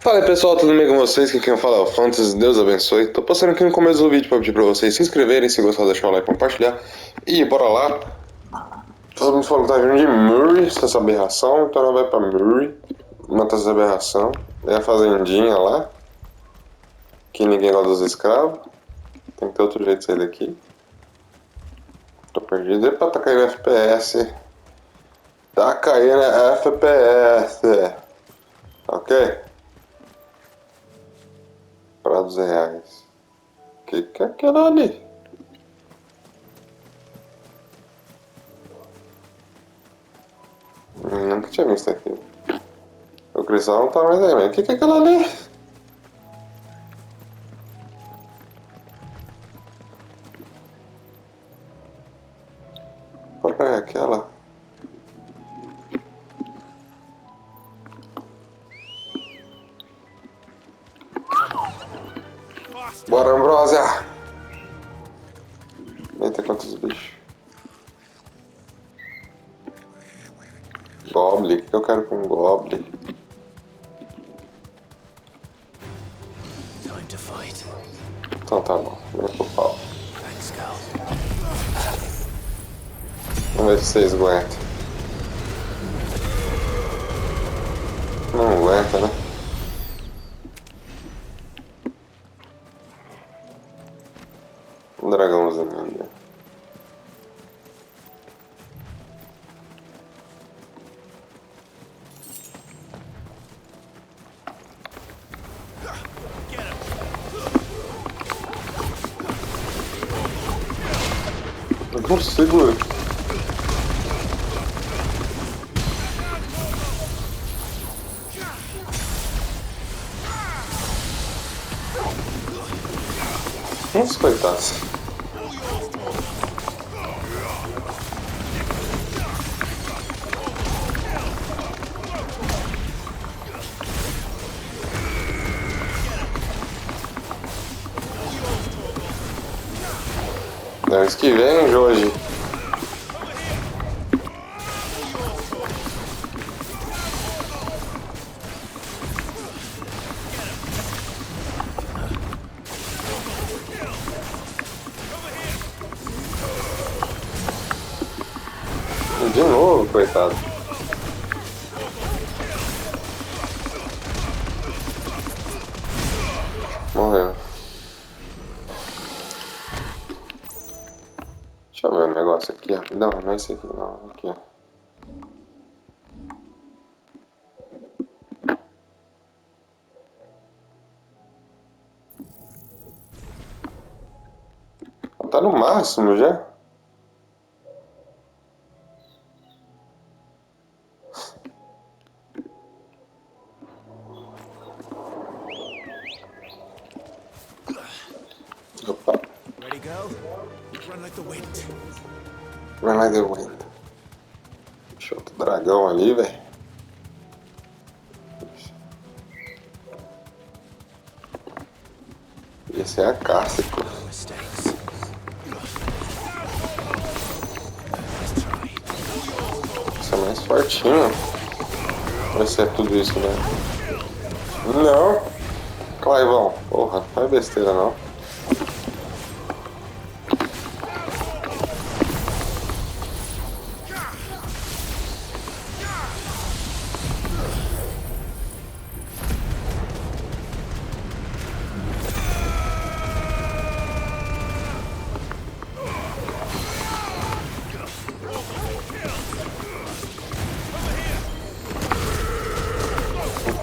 Fala aí pessoal, tudo bem com vocês? Quem fala é o Fantasy, Deus abençoe. Tô passando aqui no começo do vídeo pra pedir pra vocês se inscreverem, se gostar, deixar o like, compartilhar. E bora lá. Todo mundo falou que tá vindo de Murray, essa aberração, então ela vai pra Murray, matar essa aberração. É a fazendinha lá, que ninguém gosta dos escravos. Tem que ter outro jeito de sair daqui. Tô perdido. Epa, tá caindo FPS. Tá caindo FPS. Ok? Para R$2. Que é aquilo ali? Nunca tinha visto aquilo. O cristal não tá mais aí, mas o que é aquilo ali? Qual é aquela? Bora, Ambrósia! Eita, quantos bichos. Goblin, o que eu quero com um Goblin? Então tá bom, vem pro pau. Vamos ver se vocês aguentam. Não aguenta, né? Um dragãozinho ali. Não segura. Nossa, coitados. Deus que vem, hoje. De novo, coitado. Morreu. Deixa eu ver o negócio aqui, rapidão. Não é esse aqui, não. Aqui, ó. Tá no máximo já? Opa. Ready, go? Run like the wind. Run like the wind. Deixa outro dragão ali, velho. Esse é a caça. Mistakes. Esse é mais fortinho. Vai ser tudo isso, né? Não! Clivão, porra, não faz besteira não.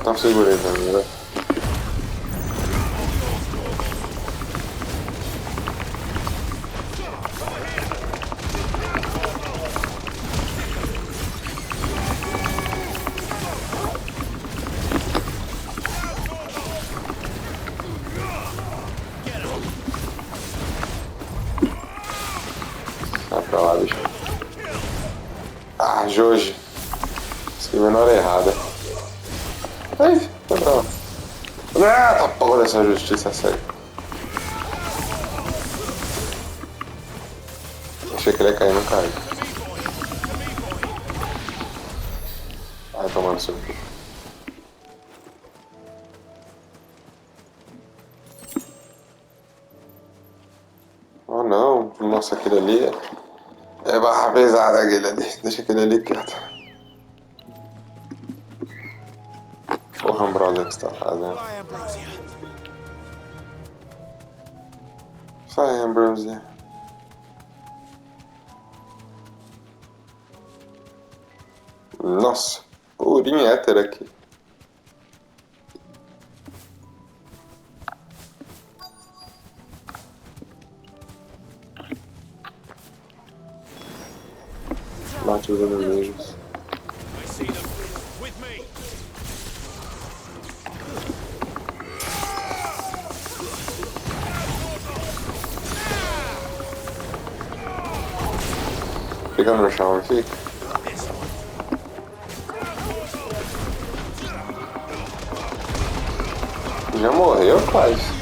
Então segurei também, né? Vai pra lá, bicho. Ah, Jorge. Escreveu na hora errada. Ai, foi pra lá. Ah, tá porra dessa justiça, sério. Achei que ele ia cair, não caiu. Vai tomando seu cu. Nossa, aquele ali é barra pesada, aquele ali. Deixa aquele ali quieto. Porra, Ambrosia, o que você tá fazendo? Fly, Ambrosia. Sai, Ambrosia. Nossa, purinho éter aqui. Mate os inimigos. I see them. With me. Fica no chão aqui. This one. Já morreu, quase.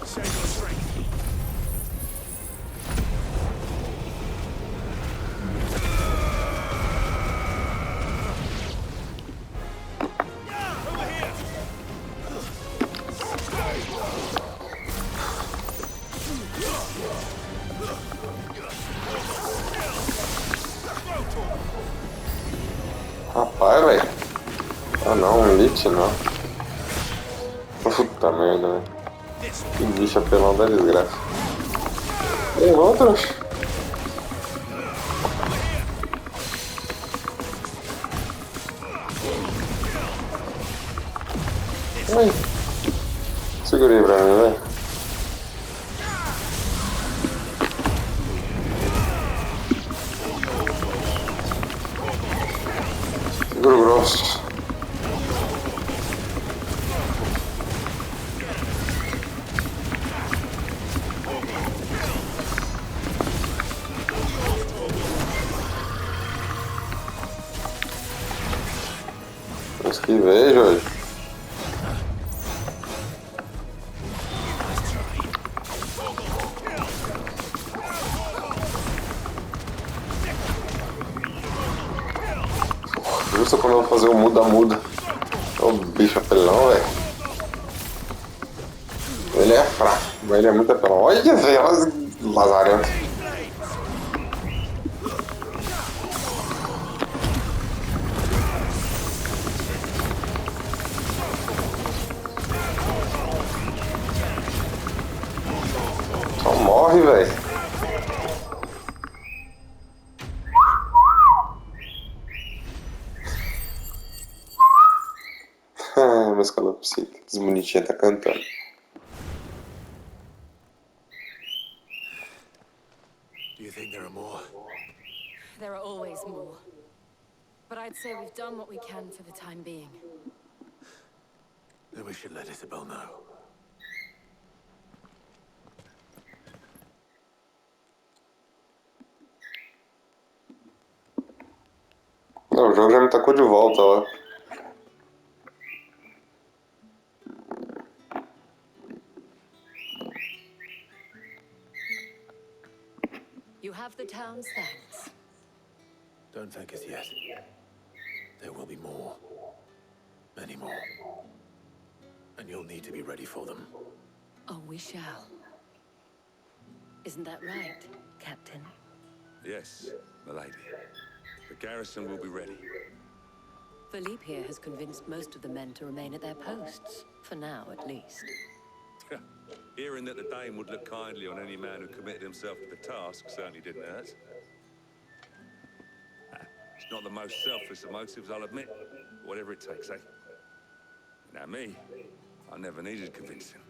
Save your strength. Over here. Rapaz, velho. Ah não, um lit não. Puta merda, velho. This Que bicho apelão da desgraça. Ei, outros. Ai. Segurei pra mim, velho. Seguro grosso. Esquivei, Jorge. Justo quando eu vou fazer o muda-muda. Ô bicho apelão, velho. Ele é fraco, mas ele é muito apelão. Olha, velho, lazarento. Só morre, velho. Meus calopsitas, bonitinha tá cantando. Do you think there are more? There are always more. But I'd say we've done what we can for the time being. Then we should let Isabel know. Não, o jogo já me tacou de volta lá. You have the town's thanks. Don't thank us yet. There will be more. Many more. And you'll need to be ready for them. Oh, we shall. Isn't that right, Captain? Yes, milady. The garrison will be ready. Philippe here has convinced most of the men to remain at their posts. For now, at least. Hearing that the Dane would look kindly on any man who committed himself to the task certainly didn't hurt. It's not the most selfless of motives, I'll admit. Whatever it takes, eh? Now me, I never needed convincing.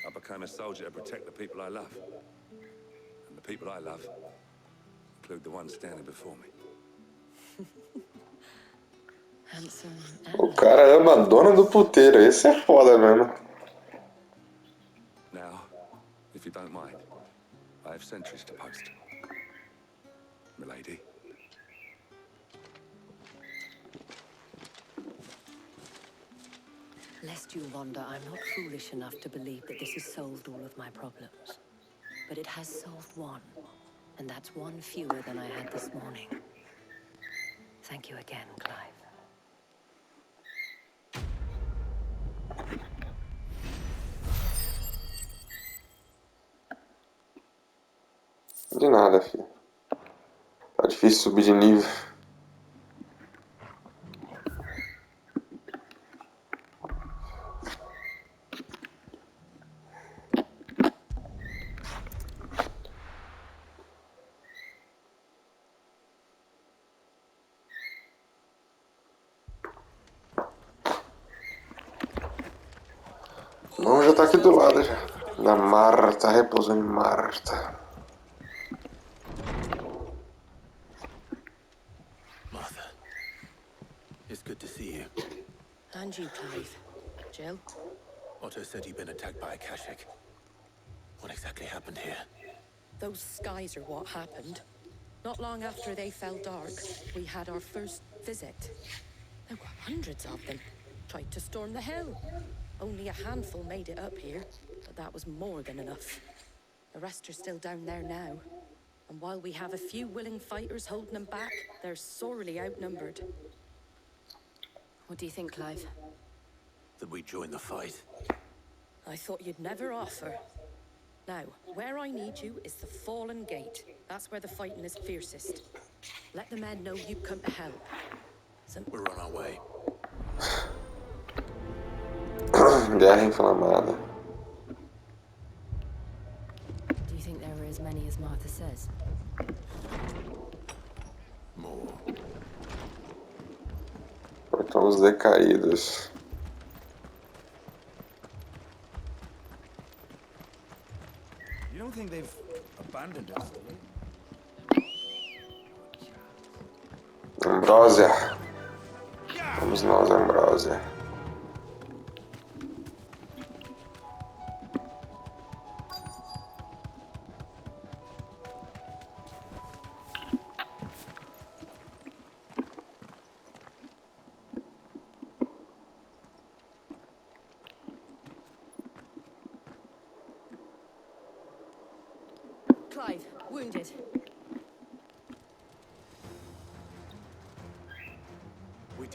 I became a soldier to protect the people I love. And the people I love include the ones standing before me. Handsome O and... cara ama a dona do puteiro, esse é foda mesmo. Now, if you don't mind, I have sentries to post. Milady. Lest you wonder, I'm not foolish enough to believe that this has solved all of my problems. But it has solved one, and that's one fewer than I had this morning. Thank you again, Clive. De nada, filho. Tá difícil subir de nível. Bom, já tá aqui do lado já. Da Marta, repousando em Marta. Martha, it's good to see you. And you, Clive. Jill? Otto said you'd been attacked by a Kashik. What exactly happened here? Those skies are what happened. Not long after they fell dark, we had our first visit. There were hundreds of them. Tried to storm the hill. Only a handful made it up here, but that was more than enough. The rest are still down there now. And while we have a few willing fighters holding them back, they're sorely outnumbered. What do you think, Clive? That we join the fight? I thought you'd never offer. Now, where I need you is the Fallen Gate. That's where the fighting is fiercest. Let the men know you've come to help. We're on our way. Guerra inflamada. Do you think there are as many as Martha says? More. Portão os decaídos. You don't think they've abandoned us, do you? Ambrósia. Vamos nós, Ambrósia. Clive, wounded.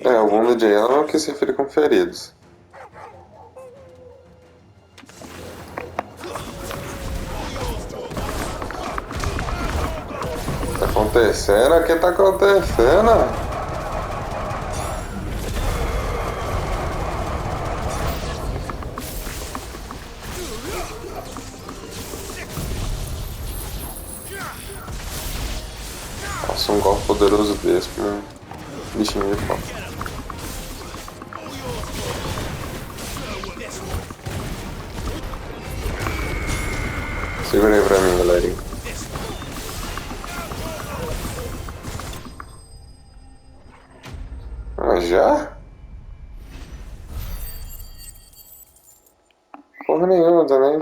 O wounded aí ela não quis se referir com feridos. O que tá acontecendo? O que tá acontecendo? Nossa, um golpe poderoso desse pra um bichinho de pau. Segura aí pra mim, galerinha. Ah, já? Porra nenhuma também.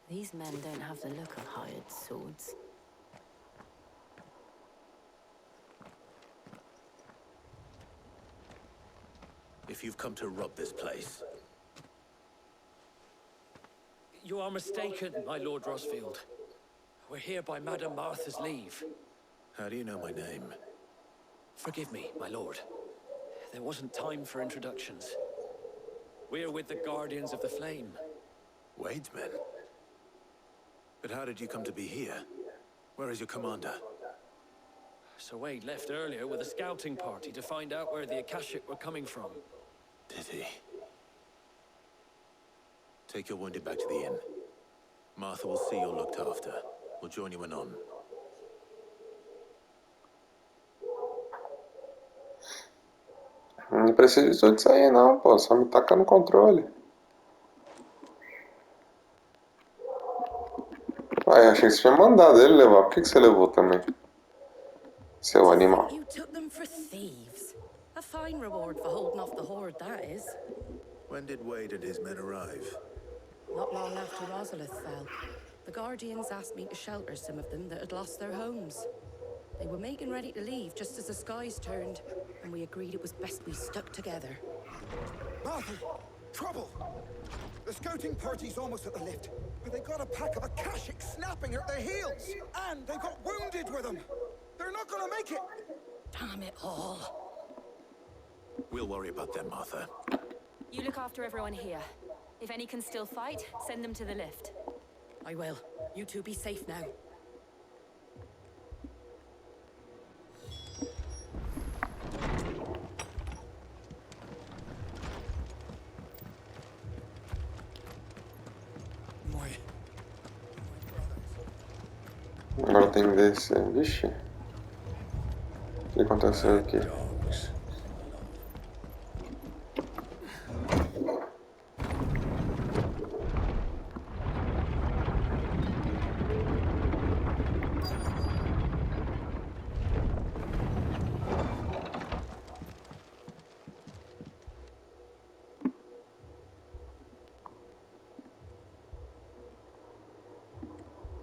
These men don't have the look of hired swords. If you've come to rob this place, You are mistaken, my Lord Rosfield. We're here by Madame Martha's leave. how do you know my name? Forgive me, my lord. There wasn't time for introductions. We're with the Guardians of the Flame. Wade's men? But how did you come to be here? Where is your commander? Sir Wade left earlier with a scouting party to find out where the Akashic were coming from. Did he? Take your wounded back to the inn. Martha will see you're looked after. We'll join you anon. Não precisa disso aí não, pô. Só me taca no controle. Ué, achei que você tinha mandado ele levar. Por que você levou também? Seu animal. You took them for thieves. A fine reward for holding off the horde, that is. When did Wade and his men arrive? Not long after Rosalith fell, the Guardians asked me to shelter some of them that had lost their homes. They were making ready to leave just as the skies turned, and we agreed it was best we stuck together. Martha! Trouble! The scouting party's almost at the lift, but they got a pack of Akashic snapping at their heels! And they've got wounded with them! They're not gonna make it! Damn it all. We'll worry about them, Martha. You look after everyone here. If any can still fight, send them to the lift. I will. You two be safe now. Agora tem que descer. Vixe. O que aconteceu aqui?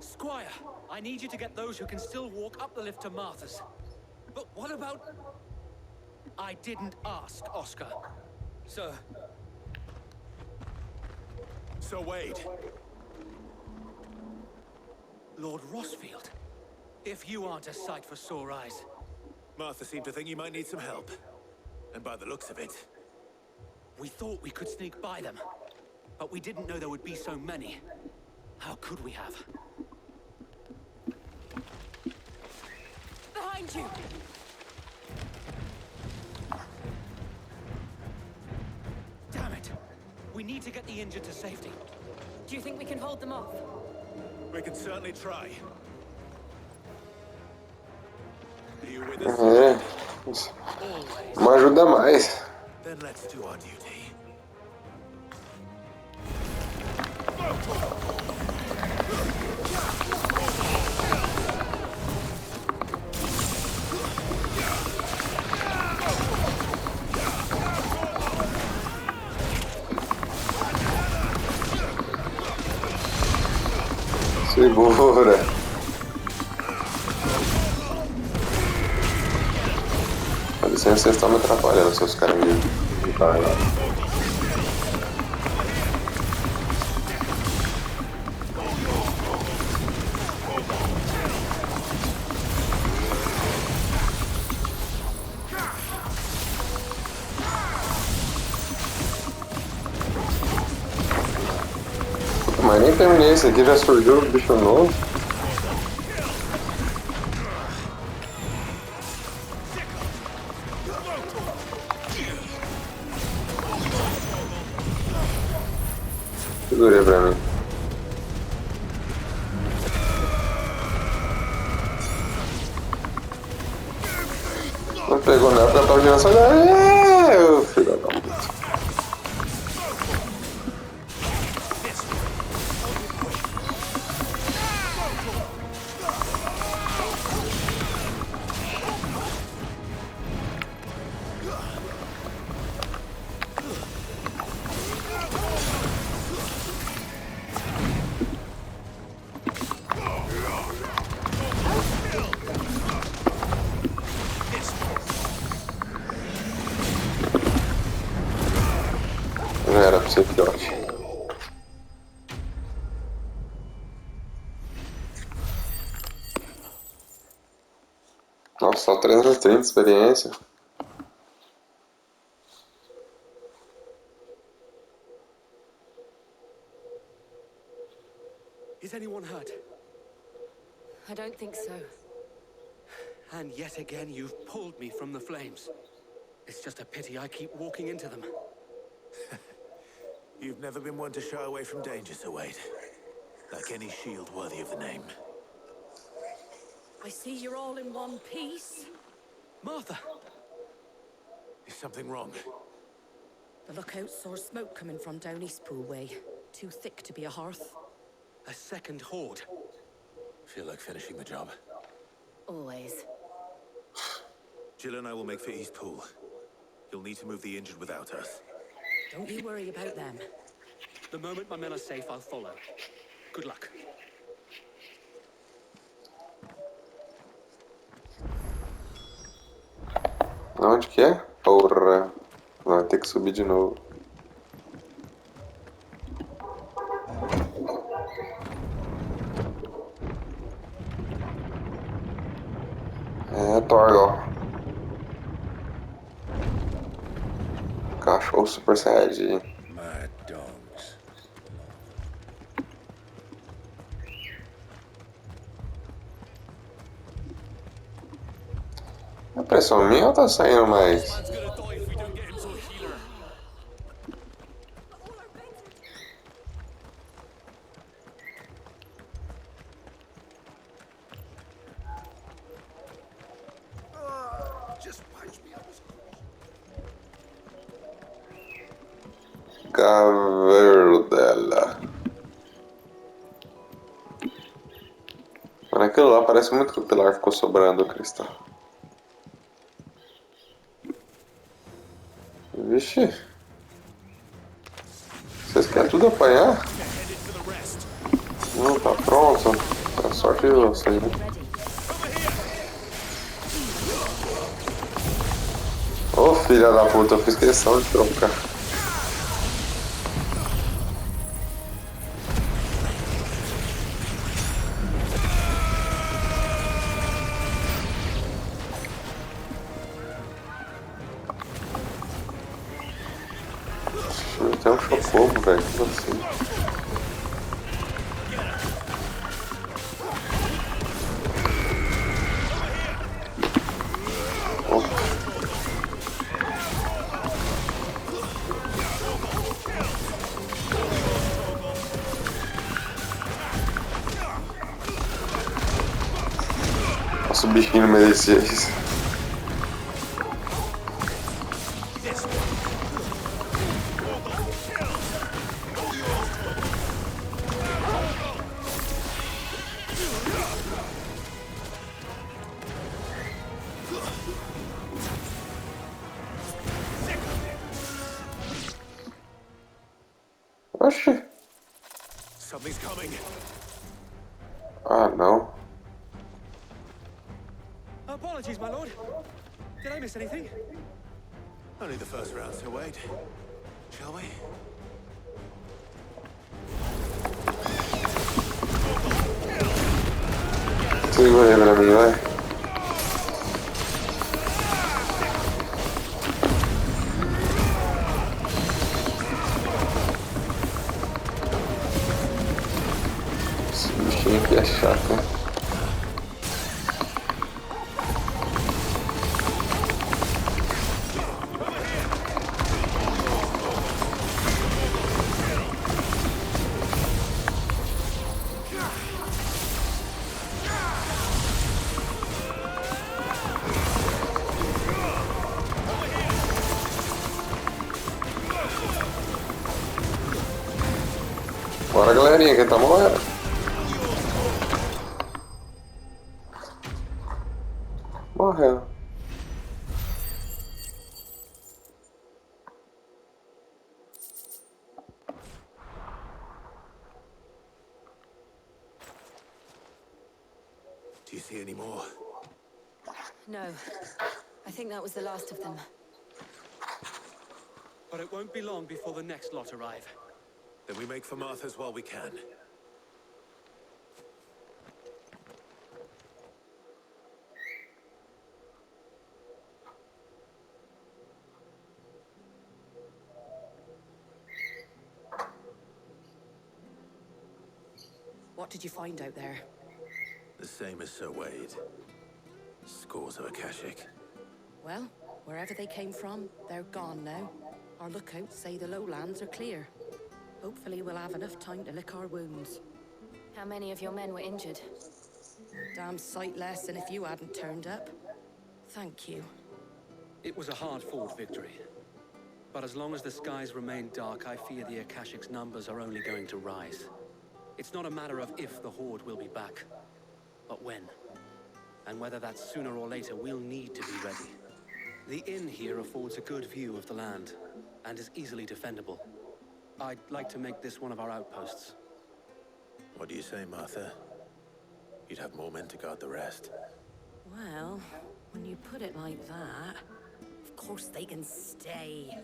Squire, I need you to get those who can still walk up the lift to Martha's. But what about... I didn't ask, Oscar. Sir. So Wade, Lord Rossfield. If you aren't a sight for sore eyes. Martha seemed to think you might need some help. And by the looks of it, We thought we could sneak by them. But we didn't know there would be so many. How could we have? Behind you! Damn it! We need to get the injured to safety. Do you think we can hold them off? we can certainly try. Are you with us? É. Uma ajuda a mais. Then let's do our duty. Segura. Dá licença, vocês estão me atrapalhando, seus caras de bar lá. Mas nem terminei esse aqui, já surgiu o bicho novo. Segurei pra mim. Não pegou nada porque eu tava girando só. É, filho da puta. Já era pra ser filhote. Nossa, só 330 de experiência. Is anyone hurt? I don't think so. And yet again, you've pulled me from the flames. It's just a pity I keep walking into them. You've never been one to shy away from danger, Sir Wade. Like any shield worthy of the name. I see you're all in one piece. Martha! Is something wrong? The lookout saw smoke coming from down East Pool way. Too thick to be a hearth. A second horde. Feel like finishing the job. Always. Jill and I will make for East Pool. You'll need to move the injured without us. Don't you worry about them. The moment my men are safe, I'll follow. Good luck. Onde que é? Porra. Vai ter que subir de novo. É, Torgal. Cachorro o Super Saiyajin. Mad dogs. A impressão minha ou tá saindo mais? Man's gonna die if we don't get him to a healer. Just patch me up as Caverdela. Mano, aquilo lá parece muito que o pilar ficou sobrando o cristal. Vixe. Vocês querem tudo apanhar? Não, tá pronto. É sorte de vocês, né? Ô filha da puta, eu fiz questão de trocar. Tem um chocobo, velho. Tudo assim. Nossa, o bichinho não merecia isso. Oxi. Something's coming. Ah, não. Apologies, my lord. Did I miss anything? Only the first round, so wait. Shall we? Segura aí pra mim, vai. Esse bichinho aqui é chato, né? Bora, galerinha, quem tá morrendo? Morreu. Do you see any more? No. I think that was the last of them. But it won't be long before the next lot arrive. Then we make for Martha's while we can. What did you find out there? The same as Sir Wade. Scores of Akashic. Well, wherever they came from, they're gone now. Our lookouts say the lowlands are clear. Hopefully we'll have enough time to lick our wounds. How many of your men were injured? Damn sight less than if you hadn't turned up. Thank you. It was a hard-fought victory. But as long as the skies remain dark, I fear the Akashic's numbers are only going to rise. It's not a matter of if the Horde will be back, but when. And whether that's sooner or later, we'll need to be ready. The inn here affords a good view of the land, and is easily defendable. I'd like to make this one of our outposts. What do you say, Martha? You'd have more men to guard the rest. Well, when you put it like that, of course they can stay.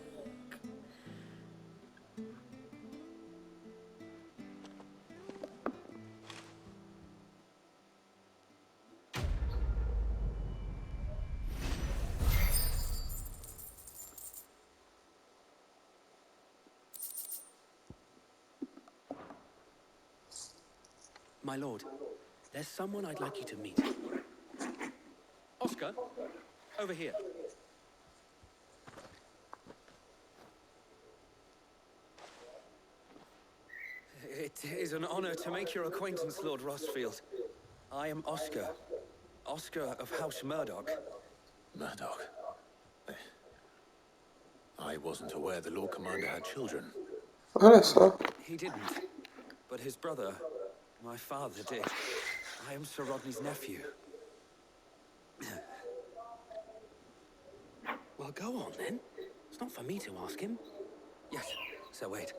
My lord, there's someone I'd like you to meet. Oscar, over here. It is an honor to make your acquaintance, Lord Rosfield. I am Oscar. Oscar of House Murdoch. Murdoch. I wasn't aware the Lord Commander had children. Olha só. He didn't. But his brother, my father, did. I am Sir Rodney's nephew. Well, go on, then. It's not for me to ask him. Yes, Sir Wade.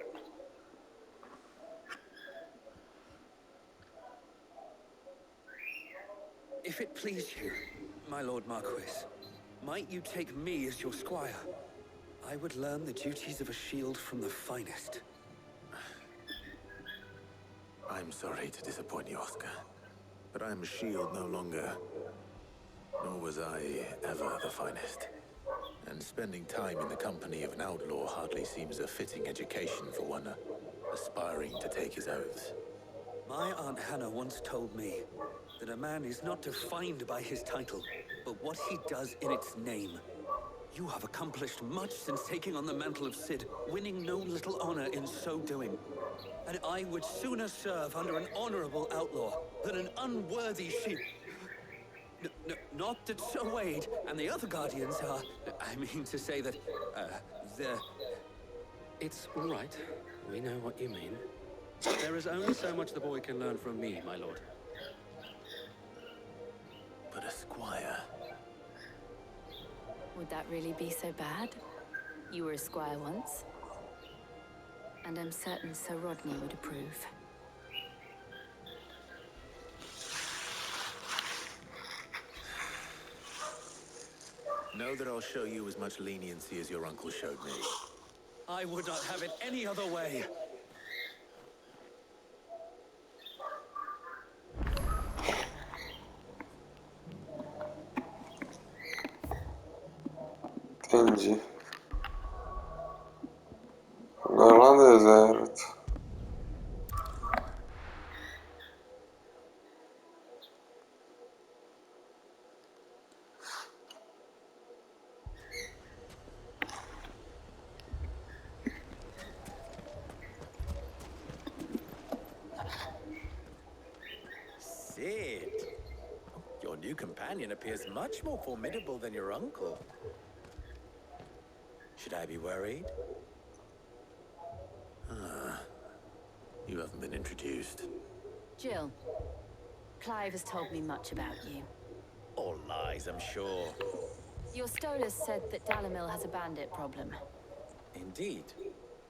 If it please you, my Lord Marquis, might you take me as your squire? I would learn the duties of a shield from the finest. I'm sorry to disappoint you, Oscar, but I am a shield no longer. Nor was I ever the finest. And spending time in the company of an outlaw hardly seems a fitting education for one aspiring to take his oaths. My Aunt Hannah once told me that a man is not defined by his title, but what he does in its name. You have accomplished much since taking on the mantle of Cid, winning no little honor in so doing. And I would sooner serve under an honorable outlaw than an unworthy sheep. Not that Sir Wade and the other guardians are... I mean to say that, they're... It's all right. We know what you mean. There is only so much the boy can learn from me, my lord. But a squire... Would that really be so bad? You were a squire once. And I'm certain Sir Rodney would approve. Know that I'll show you as much leniency as your uncle showed me. I would not have it any other way. Entendi. Agora lá no deserto. Cid! Your new companion appears much more formidable than your uncle. Should I be worried? You haven't been introduced. Jill, Clive has told me much about you. All lies, I'm sure. Your Stolas said that Dalimil has a bandit problem. Indeed.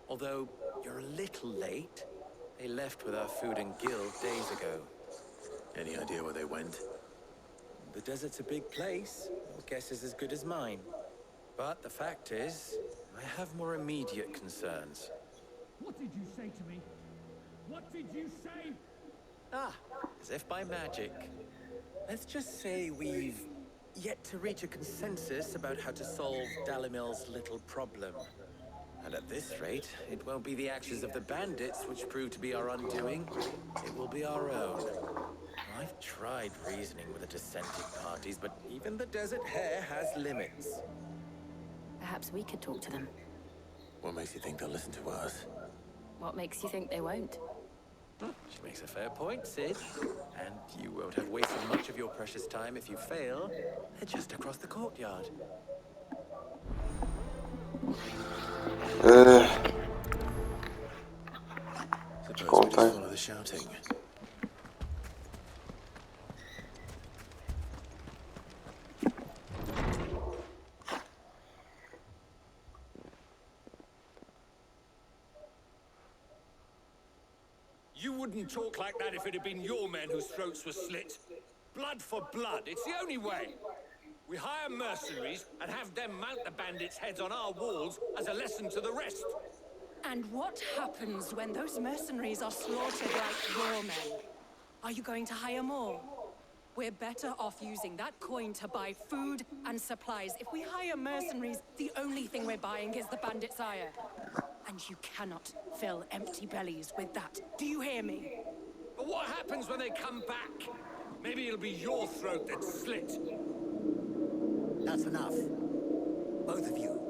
Although, you're a little late. They left with our food and guild days ago. Any idea where they went? The desert's a big place. Your guess is as good as mine. But the fact is, I have more immediate concerns. What did you say to me? What did you say? Ah, as if by magic. Let's just say we've yet to reach a consensus about how to solve Dalimil's little problem. And at this rate, it won't be the actions of the bandits which prove to be our undoing. It will be our own. I've tried reasoning with the dissenting parties, but even the desert hare has limits. Perhaps we could talk to them. What makes you think they'll listen to us? What makes you think they won't? She makes a fair point, Cid. And you won't have wasted much of your precious time if you fail. They're just across the courtyard. Suppose we just follow the shouting. You wouldn't talk like that if it had been your men whose throats were slit. Blood for blood, it's the only way. We hire mercenaries and have them mount the bandits' heads on our walls as a lesson to the rest. And what happens when those mercenaries are slaughtered like your men? Are you going to hire more? We're better off using that coin to buy food and supplies. If we hire mercenaries, the only thing we're buying is the bandits' ire. And you cannot fill empty bellies with that. Do you hear me? But what happens when they come back? Maybe it'll be your throat that's slit. That's enough. Both of you.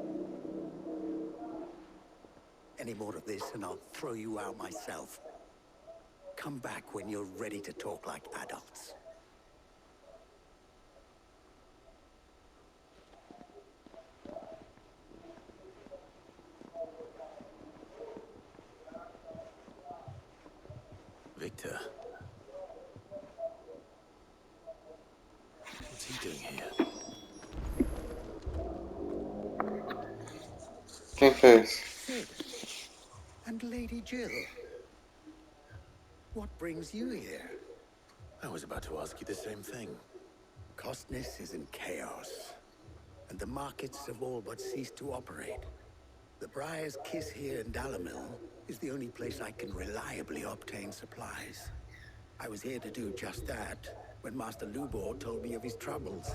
Any more of this and I'll throw you out myself. Come back when you're ready to talk like adults. Victor. What's he doing here? Quem fez? Sid. And Lady Jill. What brings you here? I was about to ask you the same thing. Costness is in chaos, and the markets have all but ceased to operate. The Briar's Kiss here in Dalimil is the only place I can reliably obtain supplies. I was here to do just that when Master Lubor told me of his troubles.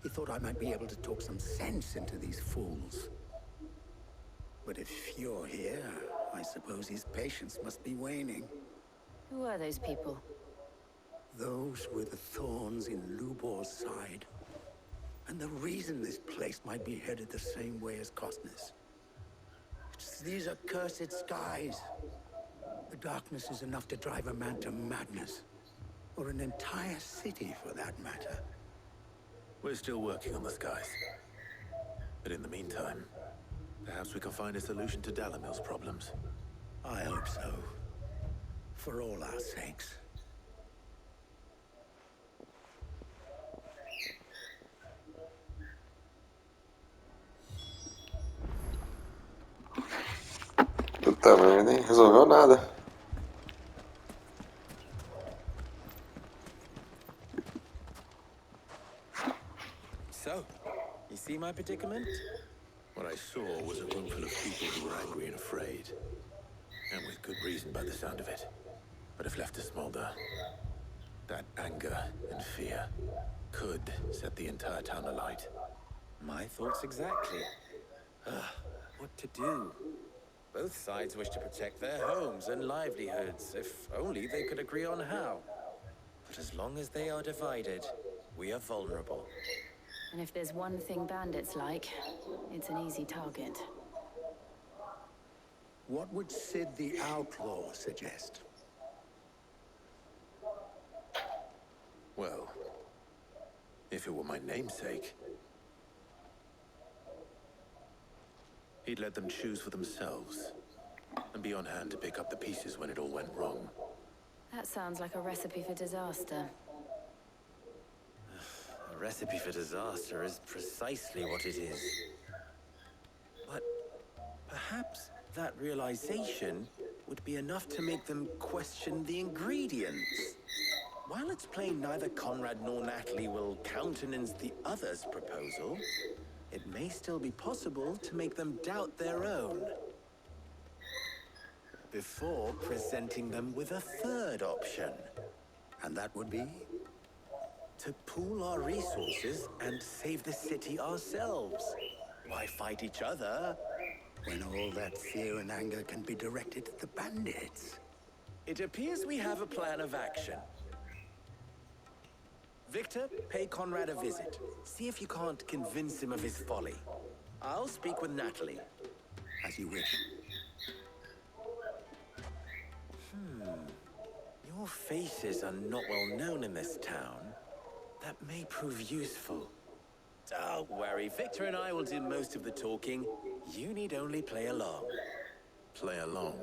He thought I might be able to talk some sense into these fools. But if you're here, I suppose his patience must be waning. Who are those people? Those were the thorns in Lubor's side. And the reason this place might be headed the same way as Costness. It's these accursed skies. The darkness is enough to drive a man to madness. Or an entire city, for that matter. We're still working on the skies. But in the meantime, perhaps we can find a solution to Dalimil's problems. I hope so. For all our sakes. Puta merda, hein? Resolveu nada. So, you see my predicament? What I saw was a room full of people who were angry and afraid. And with good reason by the sound of it. But if left to smolder, that anger and fear could set the entire town alight. My thoughts exactly. What to do? Both sides wish to protect their homes and livelihoods, if only they could agree on how. But as long as they are divided, we are vulnerable. And if there's one thing bandits like, it's an easy target. What would Sid the Outlaw suggest? Well, if it were my namesake, he'd let them choose for themselves and be on hand to pick up the pieces when it all went wrong. That sounds like a recipe for disaster. A recipe for disaster is precisely what it is. But perhaps that realization would be enough to make them question the ingredients. While it's plain neither Conrad nor Natalie will countenance the other's proposal, it may still be possible to make them doubt their own. Before presenting them with a third option. And that would be? To pool our resources and save the city ourselves. Why fight each other When all that fear and anger can be directed at the bandits. It appears we have a plan of action. Victor, pay Conrad a visit. See if you can't convince him of his folly. I'll speak with Natalie. As you wish. Your faces are not well known in this town. That may prove useful. Don't worry, Victor and I will do most of the talking. You need only play along. Play along?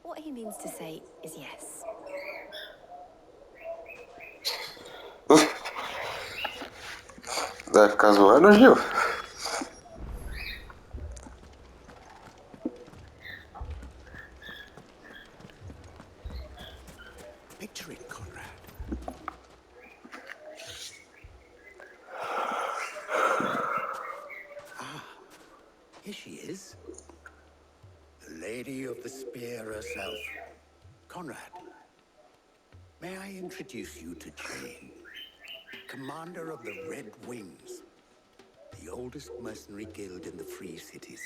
What he means to say is yes. Deve ficar zoando, Gil. Picture it, Conrad. Here she is. The Lady of the Spear herself. Conrad, may I introduce you to Jane, commander of the Red Wings, the oldest mercenary guild in the Free Cities.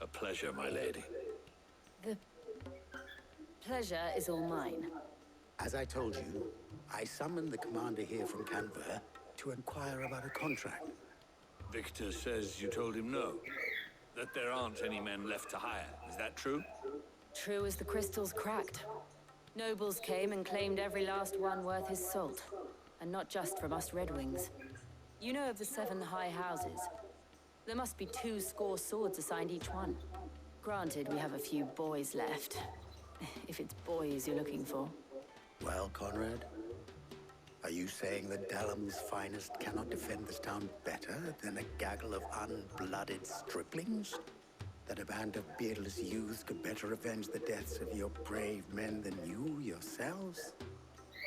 A pleasure, my lady. The Pleasure is all mine. As I told you, I summoned the commander here from Canberra to inquire about a contract. Victor says you told him no. That there aren't any men left to hire. Is that true? True as the crystals cracked. Nobles came and claimed every last one worth his salt. And not just from us Red Wings. You know of the 7 high houses. There must be 2 swords assigned each one. Granted, we have a few boys left. If it's boys you're looking for. Well, Conrad, are you saying that Dalam's finest cannot defend this town better than a gaggle of unblooded striplings? That a band of beardless youths could better avenge the deaths of your brave men than you yourselves?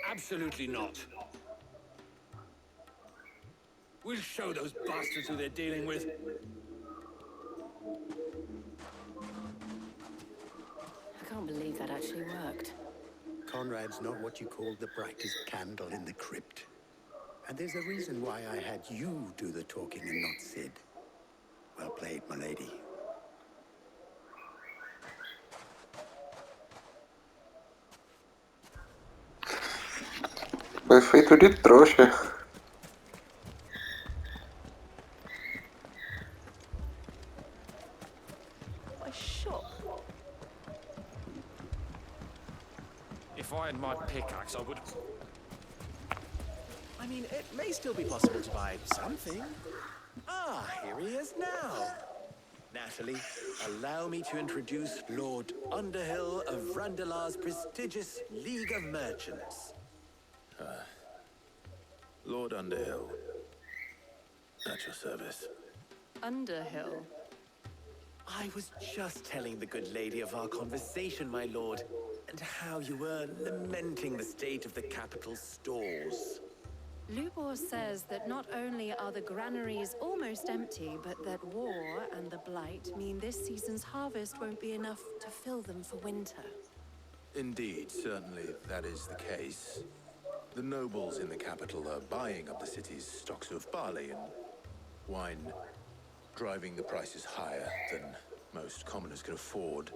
Absolutely not. We'll show those bastards who they're dealing with. I can't believe that actually worked. Conrad's not what you call the brightest candle in the crypt. And there's a reason why I had you do the talking and not Sid. Well played, my lady. Foi feito de trouxa. A shop. If I had my pickaxe, I would... I mean, it may still be possible to buy something. Ah, here he is now. Natalie, allow me to introduce Lord Underhill of Randalar's prestigious League of Merchants. Lord Underhill. At your service. Underhill. I was just telling the good lady of our conversation, my lord, and how you were lamenting the state of the capital's stores. Lubor says that not only are the granaries almost empty, but that war and the blight mean this season's harvest won't be enough to fill them for winter. Indeed, certainly that is the case. The nobles in the capital are buying up the city's stocks of barley and wine, driving the prices higher than most commoners can afford.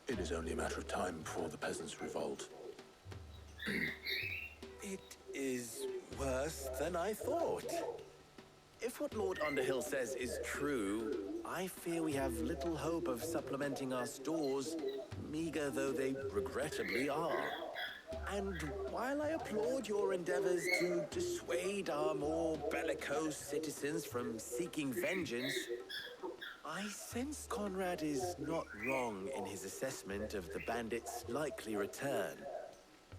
It is only a matter of time before the peasants revolt. It is worse than I thought. If what Lord Underhill says is true, I fear we have little hope of supplementing our stores, meager though they regrettably are. And while I applaud your endeavors to dissuade our more bellicose citizens from seeking vengeance, I sense Conrad is not wrong in his assessment of the bandits' likely return.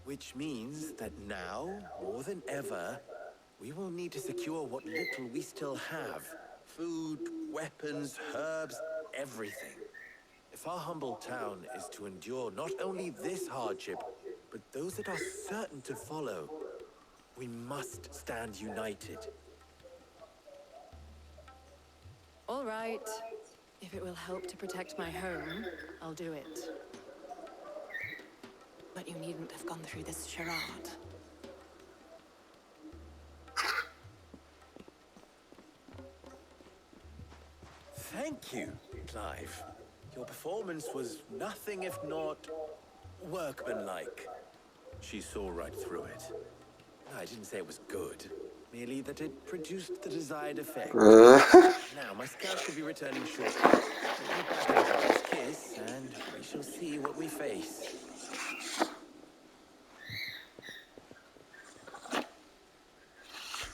Which means that now, more than ever, we will need to secure what little we still have. Food, weapons, herbs, everything. If our humble town is to endure not only this hardship, but those that are certain to follow, we must stand united. All right. If it will help to protect my home, I'll do it. But you needn't have gone through this charade. Thank you, Clive. Your performance was nothing if not workmanlike. She saw right through it. I didn't say it was good, merely that it produced the desired effect. Now, my scout should be returning shortly. We'll be back with a last kiss, and we shall see what we face.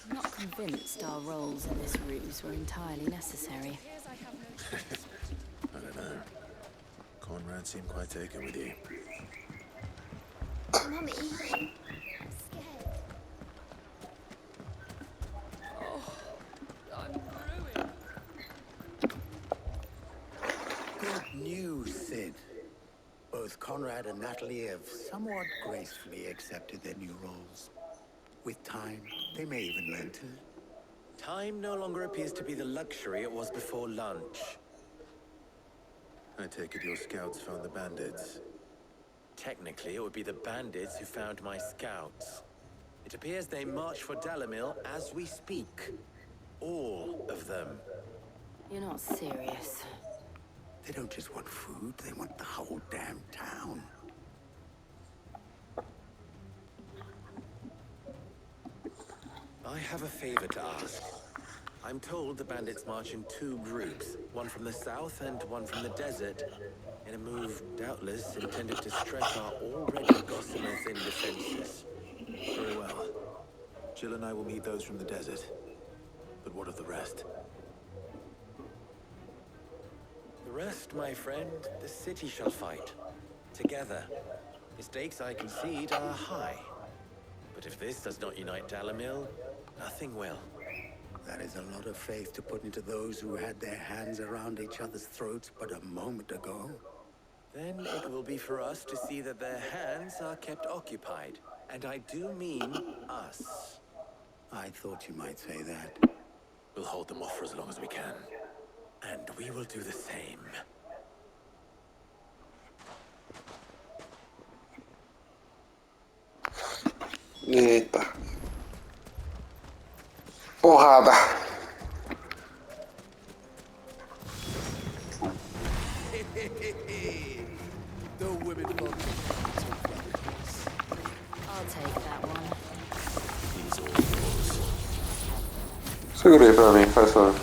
I'm not convinced our roles in this ruse were entirely necessary. I don't know. Conrad seemed quite taken with you. Mummy, I'm scared. I'm ruined. Good news, Sid. Both Conrad and Natalie have somewhat gracefully accepted their new roles. With time, they may even learn to... Time no longer appears to be the luxury it was before lunch. I take it your scouts found the bandits. Technically, it would be the bandits who found my scouts. It appears they march for Dalamil as we speak. All of them. You're not serious. They don't just want food, they want the whole damn town. I have a favor to ask. I'm told the bandits march in 2 groups, one from the south and one from the desert, in a move doubtless intended to stretch our already gossamer thin defenses. Very well. Jill and I will meet those from the desert. But what of the rest? The rest, my friend, the city shall fight. Together. The stakes, I concede, are high. But if this does not unite Dalimil, nothing will. That is a lot of faith to put into those who had their hands around each other's throats but a moment ago. Then it will be for us to see that their hands are kept occupied. And I do mean us. I thought you might say that. We'll hold them off for as long as we can. And we will do the same. Eita. Porrada. The women folk. I'll take that one. He's all yours. Segura aí pra mim, faz favor.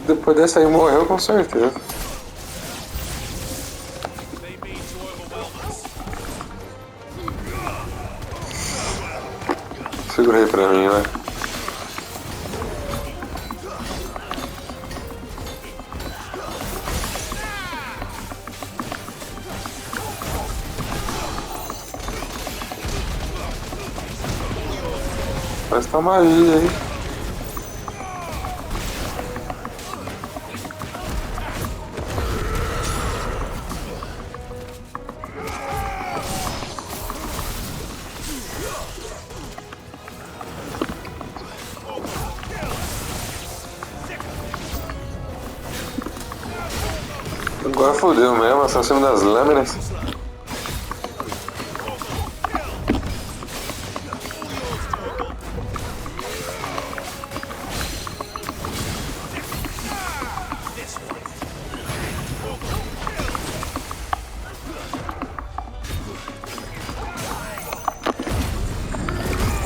Depois dessa aí morreu com certeza. Segura aí pra mim, vai. Parece que tá magia aí. Agora fodeu mesmo, assassino das lâminas.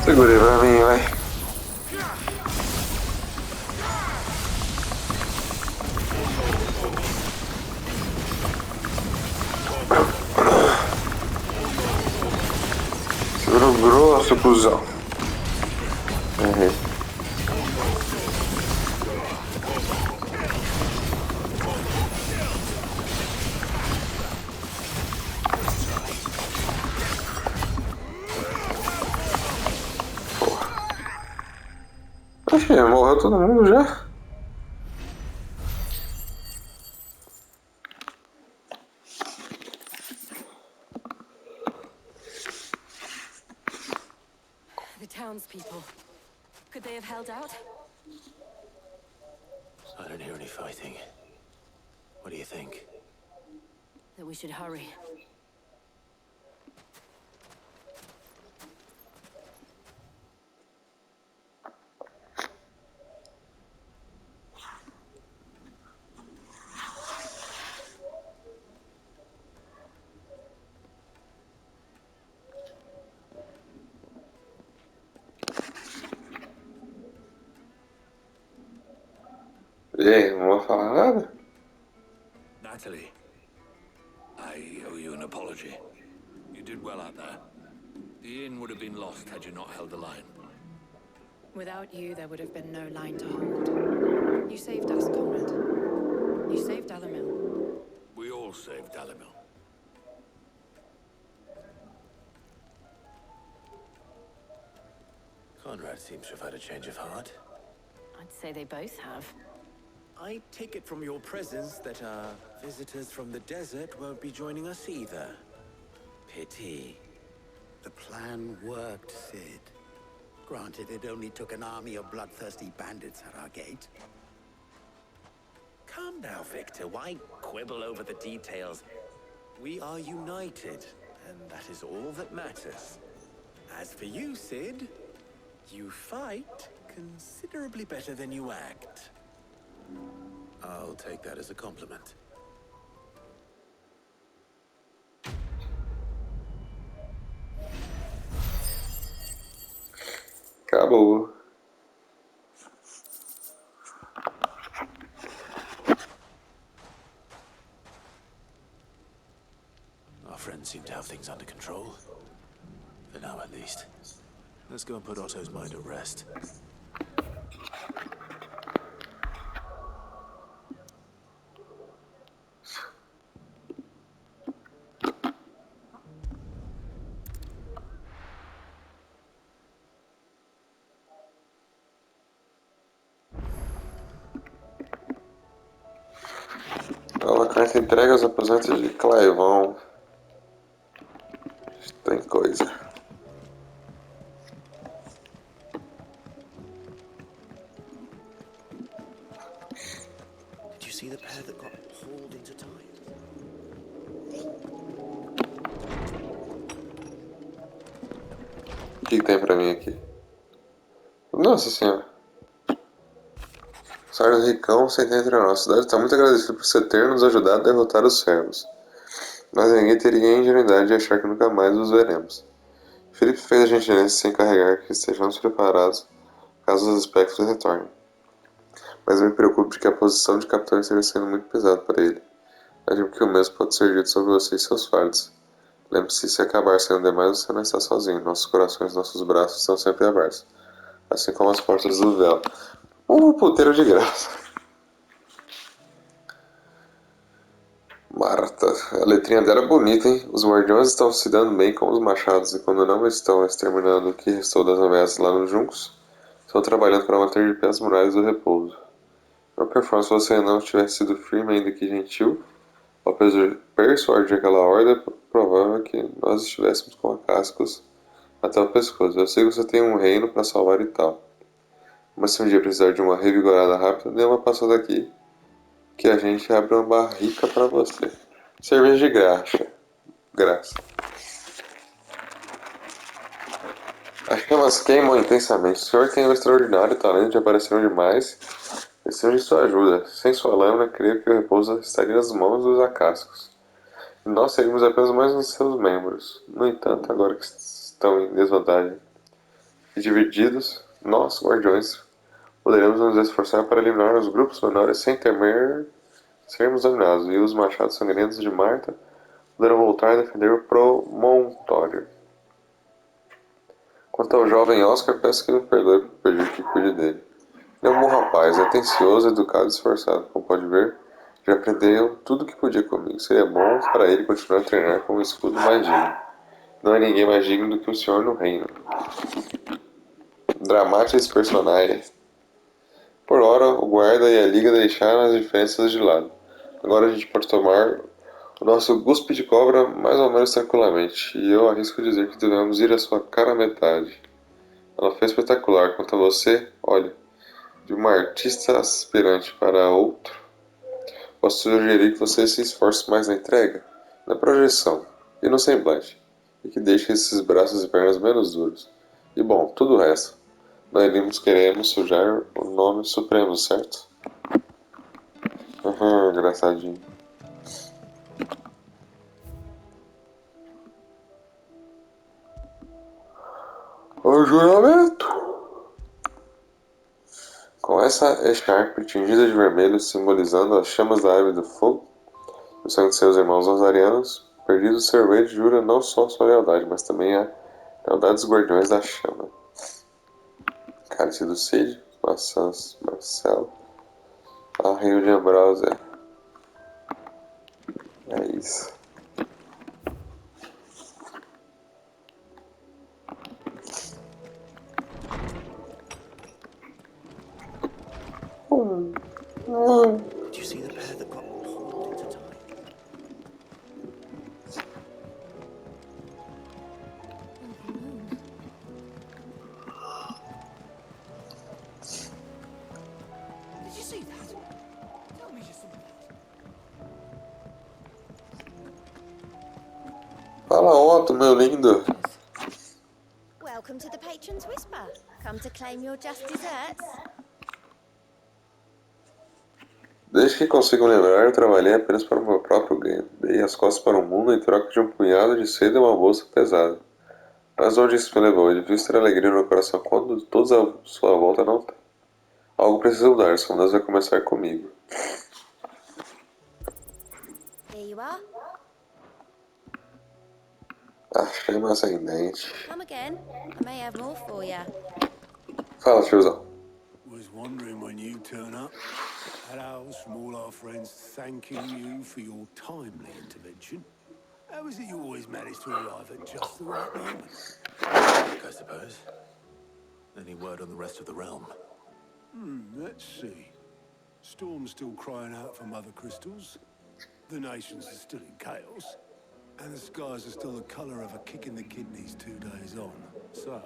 Segurei pra mim, vai. Seguro grosso, cuzão. Errei. Oxe, morreu todo mundo já? The townspeople. Could they have held out? I don't hear any fighting. What do you think? That we should hurry. E aí, não vou falar nada? Natalie, I owe you an apology. You did well out there. The inn would have been lost had you not held the line. Without you, there would have been no line to hold. You saved us, comrade. You saved Dalimil. We all saved Dalimil. Conrad seems to have had a change of heart. I'd say they both have. I take it from your presence that our visitors from the desert won't be joining us either. Pity. The plan worked, Sid. Granted, it only took an army of bloodthirsty bandits at our gate. Calm now, Victor. Why quibble over the details? We are united, and that is all that matters. As for you, Sid, you fight considerably better than you act. I'll take that as a compliment. Acabou. Our friends seem to have things under control. For now, at least. Let's go and put Otto's mind at rest. Nova carta entrega aos aposentos de Claivão. Tem coisa. Did you see the pair that got hauled into time? O que tem pra mim aqui? Nossa senhora. Sardo Ricão, senta entre nós. A cidade está muito agradecida por você ter nos ajudado a derrotar os servos. Mas ninguém teria a ingenuidade de achar que nunca mais os veremos. Felipe fez a gentileza de se encarregar que estejamos preparados caso os espectros retornem. Mas eu me preocupo de que a posição de capitão esteja sendo muito pesada para ele. Acho que o mesmo pode ser dito sobre você e seus fardos. Lembre-se, se acabar sendo demais, você não está sozinho. Nossos corações e nossos braços estão sempre abertos. Assim como as portas do véu. Puteiro de graça. Marta, a letrinha dela é bonita, hein? Os guardiões estão se dando bem com os machados e quando não estão exterminando o que restou das ameaças lá nos juncos, estão trabalhando para manter de pé as muralhas do repouso. De qualquer forma, se você não tivesse sido firme ainda que gentil, ao persuadir aquela horda, é provável que nós estivéssemos com cascos até o pescoço. Eu sei que você tem um reino para salvar e tal. Mas se um dia precisar de uma revigorada rápida, dê uma passada aqui, que a gente abre uma barrica para você. Cerveja de graça. As chamas queimam intensamente. O senhor tem um extraordinário talento de aparecer demais. Preciso de sua ajuda. Sem sua lâmina, creio que o repouso estaria nas mãos dos acascos. E nós seríamos apenas mais uns seus membros. No entanto, agora que estão em desvantagem e divididos, nós, guardiões, poderemos nos esforçar para eliminar os grupos menores sem temer sermos dominados, e os machados sangrentos de Marta poderão voltar a defender o promontório. Quanto ao jovem Oscar, peço que me perdoe por pedir que cuide dele. Ele é um bom rapaz, atencioso, educado e esforçado. Como pode ver, já aprendeu tudo o que podia comigo. Seria bom para ele continuar a treinar com um escudo mais digno. Não há ninguém mais digno do que o senhor no reino. Dramatis personae. Por hora, o guarda e a liga deixaram as diferenças de lado. Agora a gente pode tomar o nosso guspe de cobra mais ou menos tranquilamente, e eu arrisco dizer que devemos ir à sua cara metade. Ela foi espetacular. Quanto a você, olha, de uma artista aspirante para outro, posso sugerir que você se esforce mais na entrega, na projeção e no semblante, e que deixe esses braços e pernas menos duros. E bom, tudo o resto. Nós irmos queremos sujar o nome supremo, certo? Engraçadinho. O juramento! Com essa echarpe tingida de vermelho, simbolizando as chamas da árvore do fogo, o sangue de seus irmãos rosarianos, perdido o servente jura não só sua lealdade, mas também a lealdade dos guardiões da chama. Cálice do Cid, maçãs Marcelo, arreio de Ambrósia. É isso. Did you see the pair that got hauled into time? Did you see that? Tell me you saw that. Fala, Otto, meu lindo. Welcome to the Patron's Whisper. Come to claim your just desserts. Desde que consigo lembrar, eu trabalhei apenas para o meu próprio ganho. Dei as costas para o mundo em troca de um punhado de seda e uma bolsa pesada. Mas onde isso me levou? É difícil ter alegria no coração quando todos à sua volta não têm. Algo precisa mudar, essa mudança vai começar comigo. Here you are. Achei uma ascendente. Come again. I may have more for you. Fala, tiozão. Was wondering when you turn up. Had owls from all our friends thanking you for your timely intervention. How is it you always manage to arrive at just the right moment? I suppose. Any word on the rest of the realm? Let's see. Storm's still crying out for mother crystals. The nations are still in chaos. And the skies are still the colour of a kick in the kidneys 2 days on. So...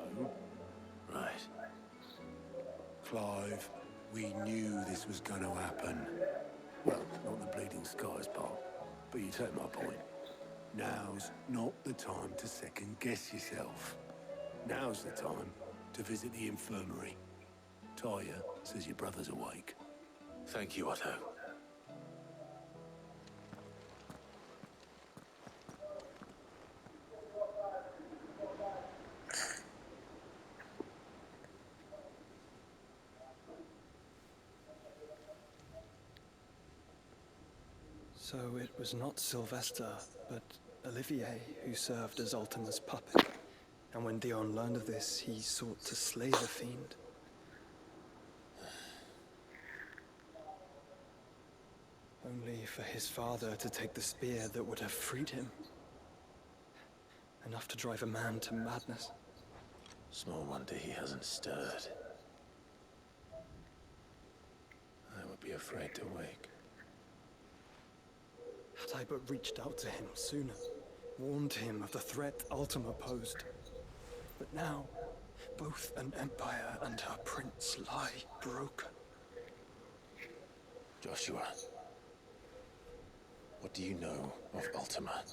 Right. Clive, we knew this was going to happen. Well, not the bleeding skies part, but you take my point. Now's not the time to second-guess yourself. Now's the time to visit the infirmary. Talia says your brother's awake. Thank you, Otto. So it was not Sylvester, but Olivier who served as Ultima's puppet. And when Dion learned of this, he sought to slay the fiend. Only for his father to take the spear that would have freed him. Enough to drive a man to madness. Small wonder he hasn't stirred. I would be afraid to wake. Had I but reached out to him sooner, warned him of the threat Ultima posed. But now, both an empire and her prince lie broken. Joshua, what do you know of Ultima?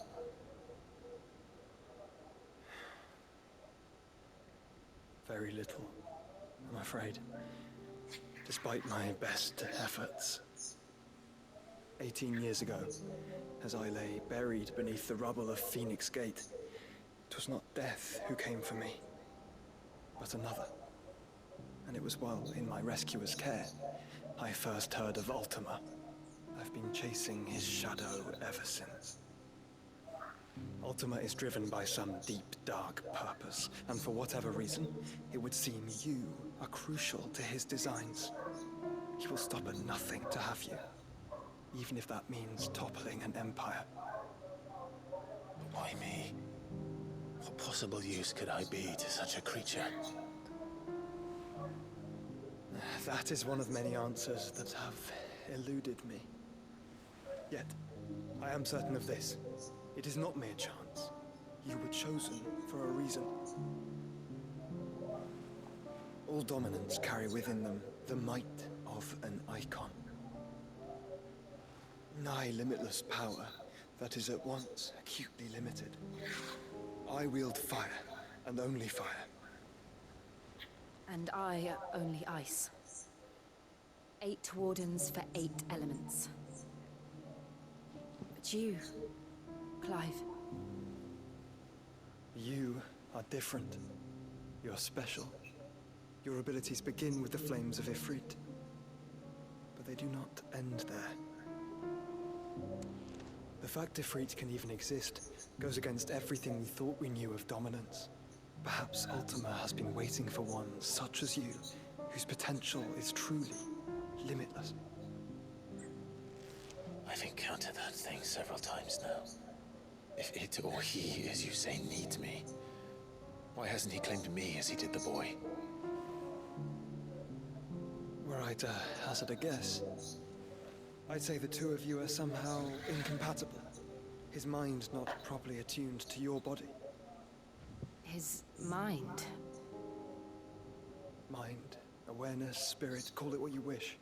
Very little, I'm afraid. Despite my best efforts. 18 years ago, as I lay buried beneath the rubble of Phoenix Gate, it was not death who came for me, but another. And it was while in my rescuer's care, I first heard of Ultima. I've been chasing his shadow ever since. Ultima is driven by some deep, dark purpose, and for whatever reason, it would seem you are crucial to his designs. He will stop at nothing to have you. Even if that means toppling an empire. But why me? What possible use could I be to such a creature? That is one of many answers that have eluded me. Yet, I am certain of this. It is not mere chance. You were chosen for a reason. All dominants carry within them the might of an icon. Nigh limitless power that is at once acutely limited. I wield fire, and only fire. And I only ice. 8 wardens for 8 elements. But you, Clive. You are different. You're special. Your abilities begin with the flames of Ifrit. But they do not end there. The fact Ifrit can even exist goes against everything we thought we knew of dominance. Perhaps Ultima has been waiting for one such as you, whose potential is truly limitless. I've encountered that thing several times now. If it or he, as you say, needs me, why hasn't he claimed me as he did the boy? Were I to hazard a guess, I'd say the two of you are somehow incompatible. His mind not properly attuned to your body. His mind? Mind, awareness, spirit, call it what you wish.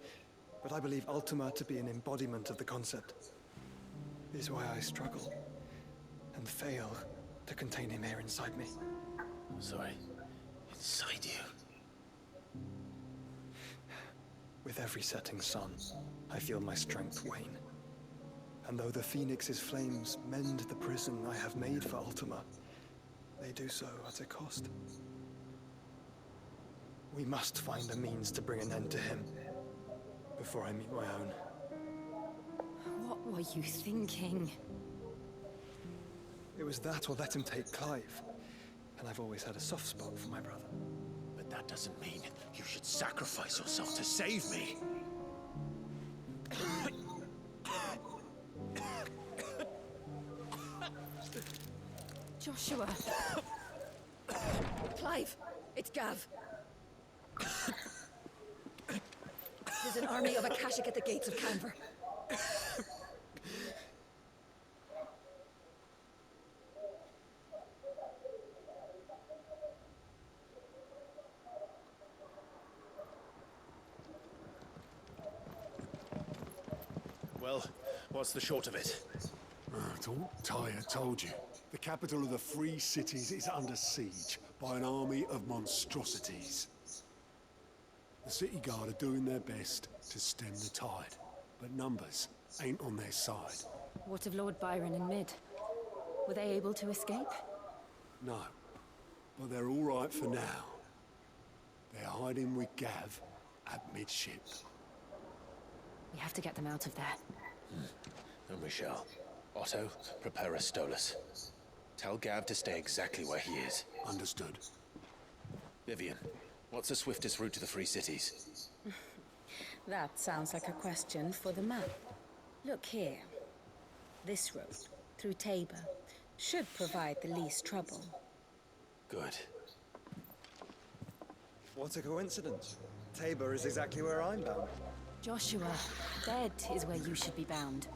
But I believe Ultima to be an embodiment of the concept. This is why I struggle and fail to contain him here inside me. Sorry. inside you. With every setting sun, I feel my strength wane. And though the Phoenix's flames mend the prison I have made for Ultima, they do so at a cost. We must find a means to bring an end to him before I meet my own. What were you thinking? It was that or let him take Clive. And I've always had a soft spot for my brother. But that doesn't mean you should sacrifice yourself to save me. Joshua. Clive, it's Gav. There's an army of Akashic at the gates of Canver. Well, what's the short of it? It's all Tyre told you. The capital of the Free Cities is under siege by an army of monstrosities. The city guard are doing their best to stem the tide, but numbers ain't on their side. What of Lord Byron and Mid? Were they able to escape? No, but they're all right for now. They're hiding with Gav at midship. We have to get them out of there. And we shall. Otto, prepare a Stolas. Tell Gav to stay exactly where he is. Understood. Vivian, what's the swiftest route to the Free Cities? That sounds like a question for the map. Look here. This road, through Tabor, should provide the least trouble. Good. What a coincidence. Tabor is exactly where I'm bound. Joshua, bed is where you should be bound.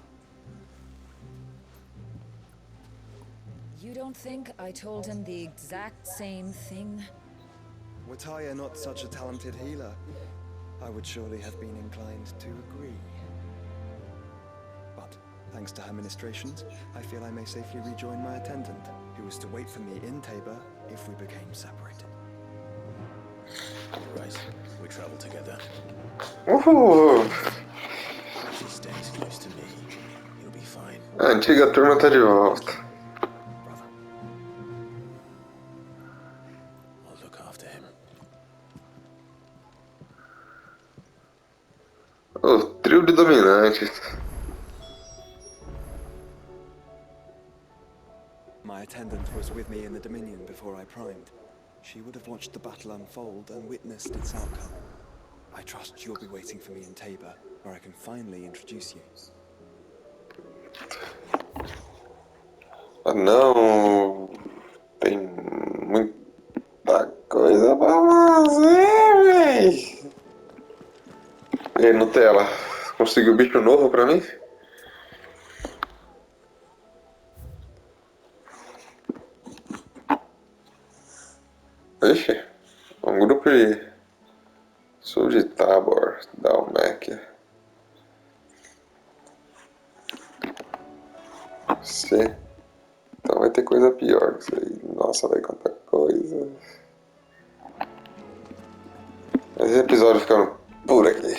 You don't think I told him the exact same thing? Were Tyre not such a talented healer, I would surely have been inclined to agree. But, thanks to her ministrations, I feel I may safely rejoin my attendant, who was to wait for me in Tabor if we became separated. Right, we travel together. Uhul! If he stays close to me, he'll be fine. A antiga turma tá de volta. I'll look after him. O trio de dominantes. My attendant was with me in the Dominion before I primed. She would have watched the battle unfold and witnessed its outcome. I trust you'll be waiting for me in Tabor, where I can finally introduce you. Ah, não. Tem muita coisa pra fazer, véi. E aí, Nutella, conseguiu bicho novo pra mim? Ixi, um grupo de... Sou de Tabor, Dalmácia. C. Então vai ter coisa pior que isso aí. Nossa, vai quanta coisa. Esse episódio ficando por aqui.